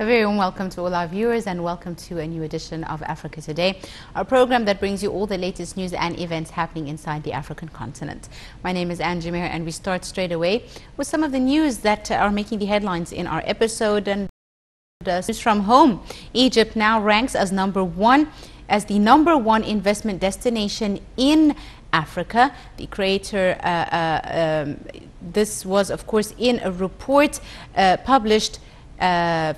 A very warm welcome to all our viewers and welcome to a new edition of Africa Today, our program that brings you all the latest news and events happening inside the African continent. My name is Angie Meher and we start straight away with some of the news that are making the headlines in our episode. And news from home. Egypt now ranks as the number one investment destination in Africa. The creator, this was of course in a report published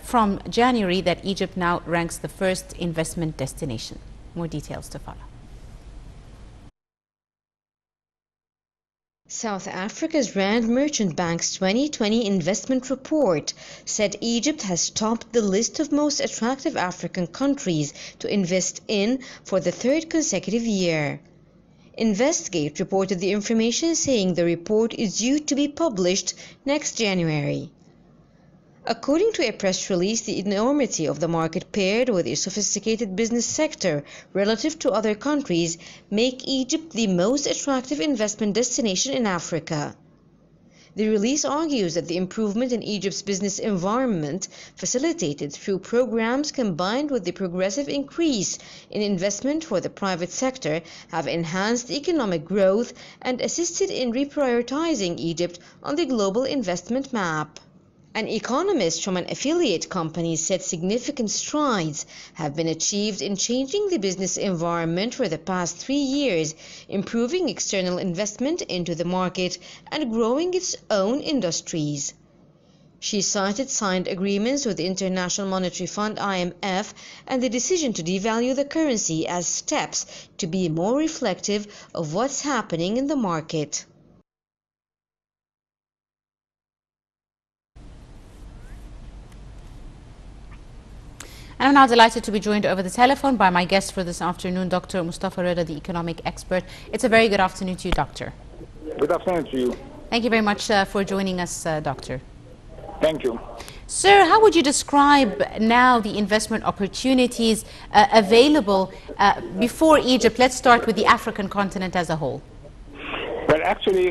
from January that Egypt now ranks the first investment destination. More details to follow. South Africa's Rand Merchant Bank's 2020 investment report said Egypt has topped the list of most attractive African countries to invest in for the third consecutive year. Investigate reported the information, saying the report is due to be published next January. According to a press release, the enormity of the market paired with a sophisticated business sector relative to other countries make Egypt the most attractive investment destination in Africa. The release argues that the improvement in Egypt's business environment, facilitated through programs combined with the progressive increase in investment for the private sector, have enhanced economic growth and assisted in reprioritizing Egypt on the global investment map. An economist from an affiliate company said significant strides have been achieved in changing the business environment for the past 3 years, improving external investment into the market and growing its own industries. She cited signed agreements with the International Monetary Fund (IMF) and the decision to devalue the currency as steps to be more reflective of what's happening in the market. And I'm now delighted to be joined over the telephone by my guest for this afternoon, Dr.Mostafa Reda, the economic expert. It's a very good afternoon to you, Doctor. Good afternoon to you. Thank you very much for joining us, Doctor. Thank you. Sir, how would you describe now the investment opportunities available before Egypt? Let's start with the African continent as a whole. Well, actually,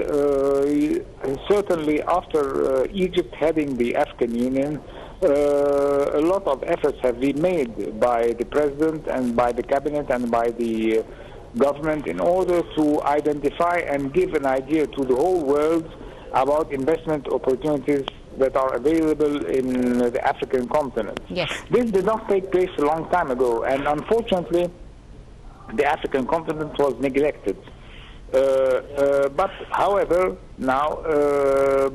certainly after Egypt heading the African Union, a lot of efforts have been made by the president and by the cabinet and by the government in order to identify and give an idea to the whole world about investment opportunities that are available in the African continent. Yes. This did not take place a long time ago, and unfortunately the African continent was neglected. But however, now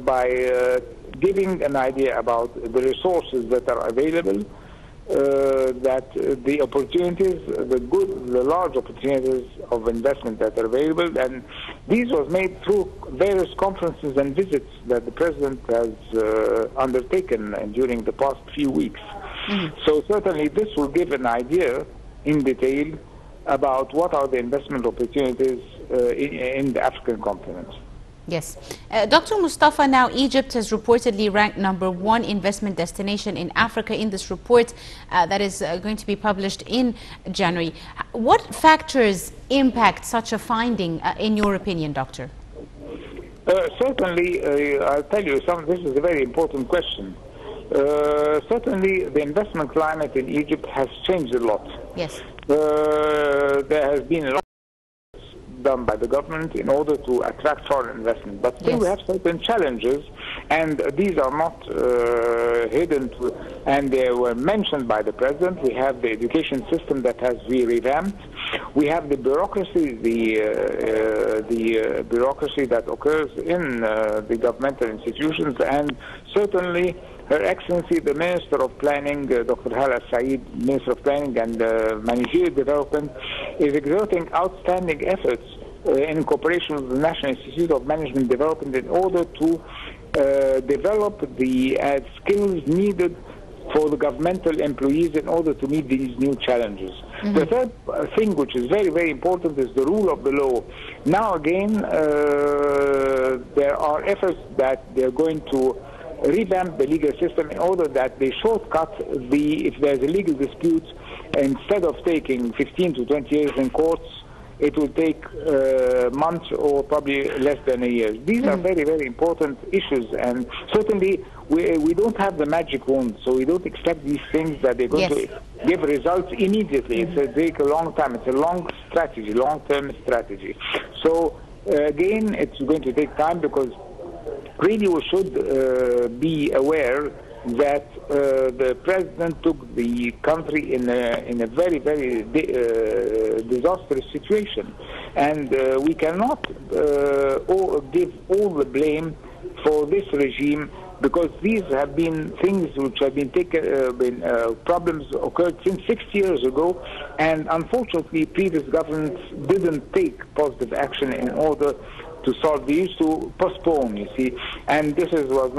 by giving an idea about the resources that are available, that the opportunities, the large opportunities of investment that are available, and these was made through various conferences and visits that the president has undertaken during the past few weeks. Mm-hmm. So certainly this will give an idea in detail about what are the investment opportunities in the African continent. Yes. Dr. Mostafa, now Egypt has reportedly ranked #1 investment destination in Africa in this report that is going to be published in January. What factors impact such a finding, in your opinion, Doctor? Certainly, I'll tell you, this is a very important question. Certainly, the investment climate in Egypt has changed a lot. Yes. There has been a lot done by the government in order to attract foreign investment. But still, yes, we have certain challenges, and these are not hidden, and they were mentioned by the president. We have the education system that has been revamped. We have the bureaucracy, the bureaucracy that occurs in the governmental institutions, and certainly Her Excellency, the Minister of Planning, Dr. Hala Said, Minister of Planning and Managerial Development, is exerting outstanding efforts in cooperation with the National Institute of Management Development in order to develop the skills needed for the governmental employees in order to meet these new challenges. Mm-hmm. The third thing, which is very, very important, is the rule of the law. Now again, there are efforts that they're going to revamp the legal system in order that they shortcut if there's a legal dispute, instead of taking 15 to 20 years in courts, it will take months or probably less than a year. These are very, very important issues, and certainly we don't have the magic wand, so we don't expect these things that they're going to give results immediately. It's a take a long time. It's a long strategy, long-term strategy. So again, it's going to take time, because really we should be aware that the president took the country in a very, very disastrous situation, and we cannot give all the blame for this regime, because these have been things which have been problems occurred since 6 years ago, and unfortunately previous governments didn't take positive action in order to solve. They used to postpone, you see, and this was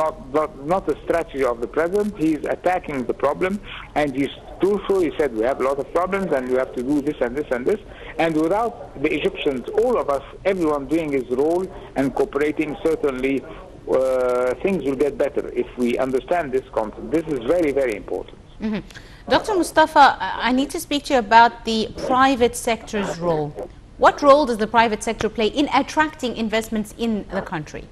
not a strategy of the president. He's attacking the problem, and he's truthful. He said we have a lot of problems and we have to do this and this and this, and without the Egyptians, all of us, everyone doing his role and cooperating, certainly things will get better if we understand this concept. This is very, very important. Mm-hmm. Dr. Mostafa, I need to speak to you about the private sector's role. What role does the private sector play in attracting investments in the country?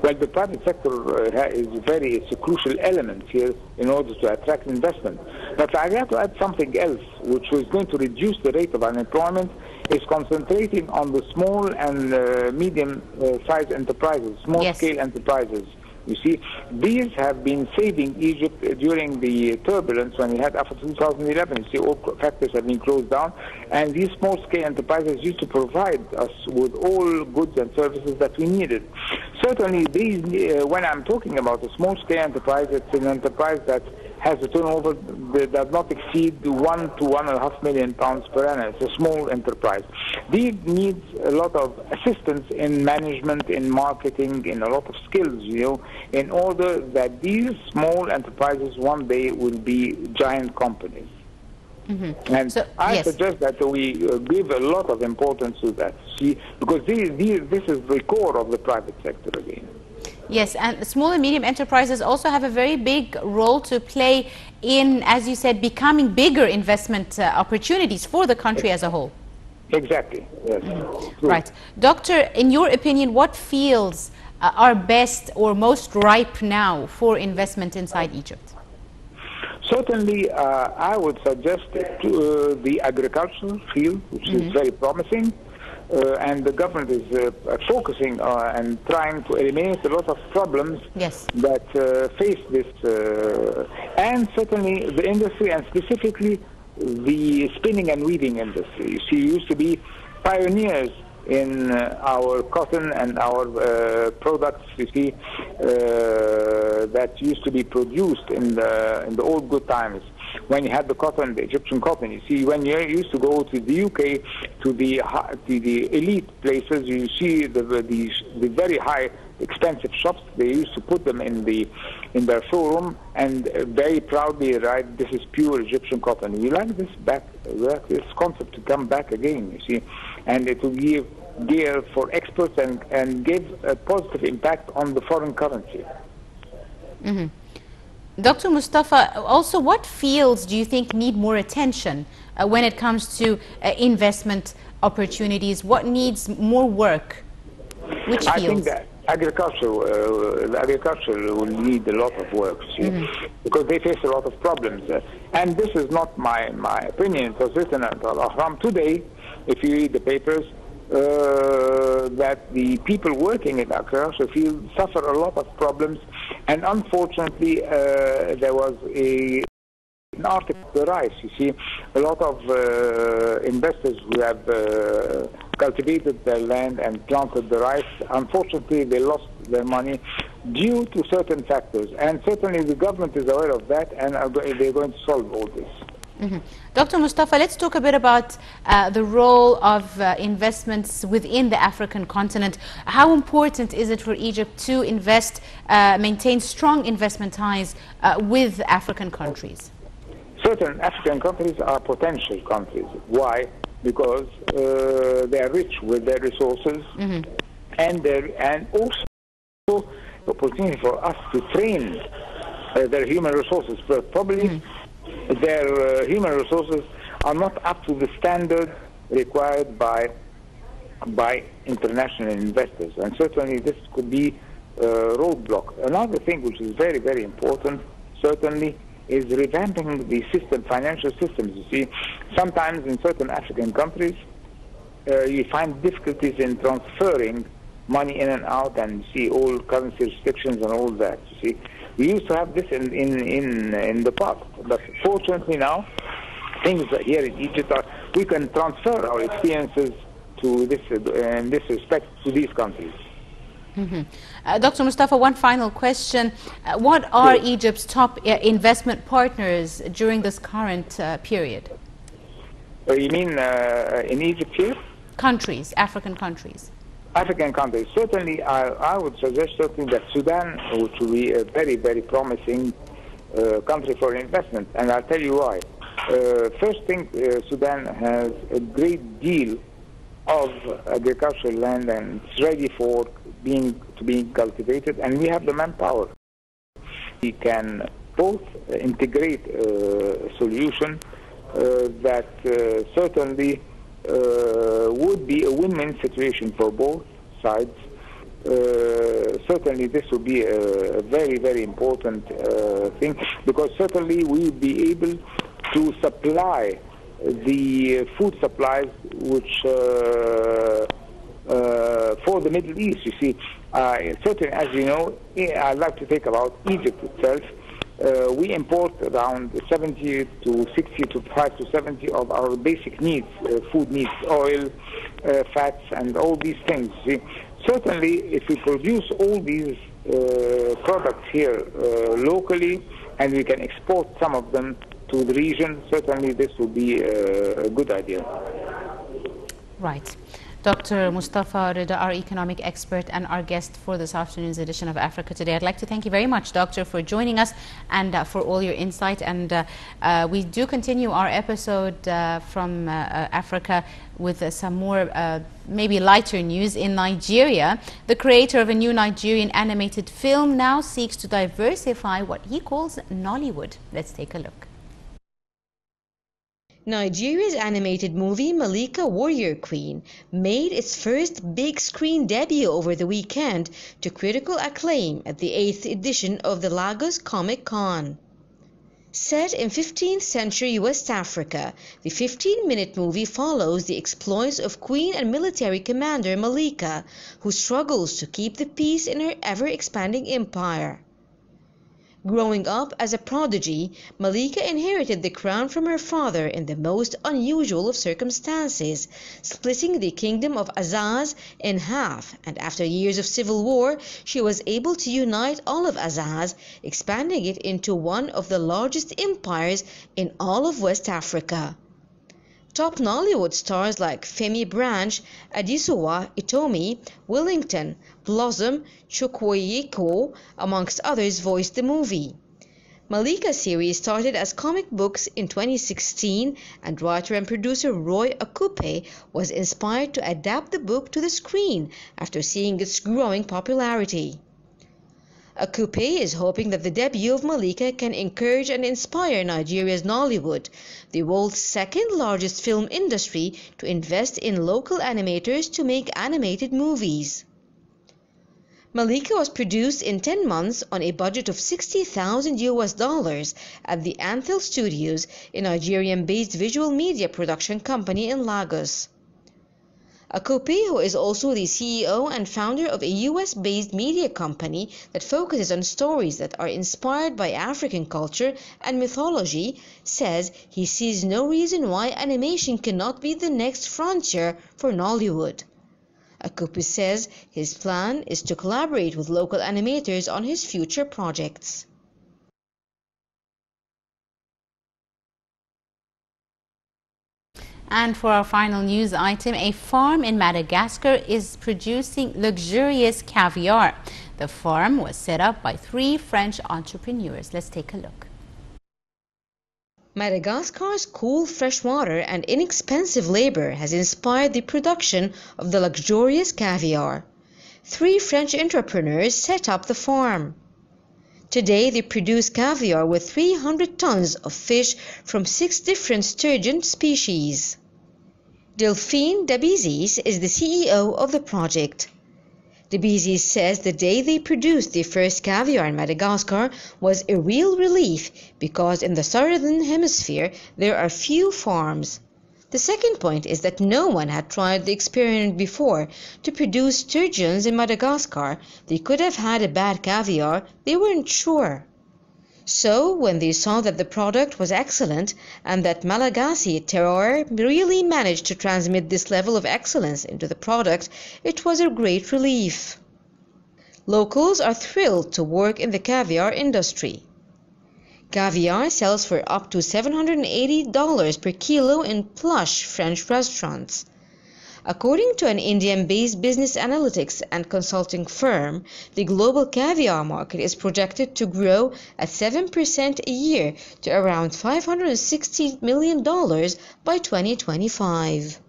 Well, the private sector it's a crucial element here in order to attract investment. But I have to add something else, which is going to reduce the rate of unemployment, is concentrating on the small and medium-sized enterprises, small-scale enterprises. You see, these have been saving Egypt during the turbulence when we had after 2011. You see, all factories have been closed down, and these small-scale enterprises used to provide us with all goods and services that we needed. Certainly, these, when I'm talking about a small-scale enterprise, it's an enterprise that has a turnover that does not exceed £1 to £1.5 million per annum. It's a small enterprise. These needs a lot of assistance in management, in marketing, in a lot of skills, you know, in order that these small enterprises one day will be giant companies. Mm-hmm. And so, I suggest that we give a lot of importance to that, see, because this is the core of the private sector again. Yes, and small and medium enterprises also have a very big role to play in, as you said, becoming bigger investment opportunities for the country as a whole. Exactly, yes. Right. Doctor, in your opinion, what fields are best or most ripe now for investment inside Egypt? Certainly, I would suggest the agricultural field, which is very promising. And the government is focusing and trying to eliminate a lot of problems that face this, and certainly the industry, and specifically the spinning and weaving industry. You see, used to be pioneers in our cotton and our products, you see, that used to be produced in the old good times. When you had the cotton, the Egyptian cotton, you see, when you used to go to the UK, to the elite places, you see the very high, expensive shops. They used to put them in their showroom and very proudly write, "This is pure Egyptian cotton." We like this concept to come back again, you see, and it will give gear for exports and give a positive impact on the foreign currency. Mm-hmm. Dr. Mostafa, also what fields do you think need more attention when it comes to investment opportunities? What needs more work? Which fields? I think that agriculture will need a lot of work, because they face a lot of problems. And this is not my opinion. It was written at Al-Ahram today, if you read the papers, that the people working in the agriculture field suffer a lot of problems, and unfortunately there was an article on the rice. You see, a lot of investors who have cultivated their land and planted the rice, unfortunately they lost their money due to certain factors, and certainly the government is aware of that, and they're going to solve all this. Mm-hmm. Dr. Mostafa, let's talk a bit about the role of investments within the African continent. How important is it for Egypt to invest, maintain strong investment ties with African countries? Certain African countries are potential countries. Why? Because they are rich with their resources, and also opportunity for us to train their human resources. Probably their human resources are not up to the standard required by international investors, and certainly this could be roadblock. Another thing which is very, very important, certainly, is revamping the financial systems. You see, sometimes in certain African countries, you find difficulties in transferring money in and out, and you see all currency restrictions and all that. You see, we used to have this in the past, but fortunately now, things here in Egypt are, we can transfer our experiences to this in this respect to these countries. Dr. Mostafa, one final question. What are Egypt's top investment partners during this current period? You mean in Egypt here? Countries, African countries. African countries. Certainly, I would suggest certainly that Sudan, which will be a very, very promising country for investment, and I'll tell you why. First thing, Sudan has a great deal of agricultural land, and it's ready for being cultivated, and we have the manpower. We can both integrate a solution that certainly would be a win-win situation for both sides. Certainly this would be a very, very important thing, because certainly we would be able to supply the food supplies which for the Middle East. You see, certainly, as you know, I'd like to think about Egypt itself. We import around 70 to 60 to 5 to 70 of our basic needs, food needs, oil, fats, and all these things. See, certainly, if we produce all these products here locally, and we can export some of them to the region, certainly this will be a good idea. Right. Dr. Mostafa Reda, our economic expert and our guest for this afternoon's edition of Africa Today. I'd like to thank you very much, Doctor, for joining us and for all your insight. And we do continue our episode from Africa with some more maybe lighter news. In Nigeria, the creator of a new Nigerian animated film now seeks to diversify what he calls Nollywood. Let's take a look. Nigeria's animated movie Malika Warrior Queen made its first big screen debut over the weekend to critical acclaim at the 8th edition of the Lagos Comic Con. Set in 15th century West Africa, the 15-minute movie follows the exploits of Queen and military commander Malika, who struggles to keep the peace in her ever-expanding empire. Growing up as a prodigy, Malika inherited the crown from her father in the most unusual of circumstances, splitting the kingdom of Azaz in half, and after years of civil war, she was able to unite all of Azaz, expanding it into one of the largest empires in all of West Africa. Top Nollywood stars like Femi Branch, Adisuwa Itomi, Willington, Blossom, Chukwuemeka, amongst others, voiced the movie. Malika series started as comic books in 2016, and writer and producer Roy Akupe was inspired to adapt the book to the screen after seeing its growing popularity. Akupe is hoping that the debut of Malika can encourage and inspire Nigeria's Nollywood, the world's second largest film industry, to invest in local animators to make animated movies. Malika was produced in 10 months on a budget of $60,000 at the Anthil Studios, a Nigerian-based visual media production company in Lagos. Akupe, who is also the CEO and founder of a US-based media company that focuses on stories that are inspired by African culture and mythology, says he sees no reason why animation cannot be the next frontier for Nollywood. Akupe says his plan is to collaborate with local animators on his future projects. And for our final news item, a farm in Madagascar is producing luxurious caviar. The farm was set up by 3 French entrepreneurs. Let's take a look. Madagascar's cool fresh water and inexpensive labor has inspired the production of the luxurious caviar. 3 French entrepreneurs set up the farm. Today they produce caviar with 300 tons of fish from 6 different sturgeon species. Delphine Dabizis is the CEO of the project. The BZ says the day they produced the first caviar in Madagascar was a real relief because in the southern hemisphere there are few farms. The second point is that no one had tried the experiment before to produce sturgeons in Madagascar. They could have had a bad caviar, they weren't sure. So, when they saw that the product was excellent and that Malagasy terroir really managed to transmit this level of excellence into the product, it was a great relief. Locals are thrilled to work in the caviar industry. Caviar sells for up to $780 per kilo in plush French restaurants. According to an Indian-based business analytics and consulting firm, the global caviar market is projected to grow at 7% a year to around $560 million by 2025.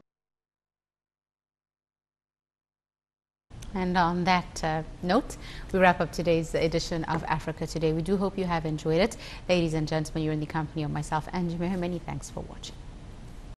And on that note, we wrap up today's edition of Africa Today. We do hope you have enjoyed it. Ladies and gentlemen, you're in the company of myself, Angie Meher. Many thanks for watching.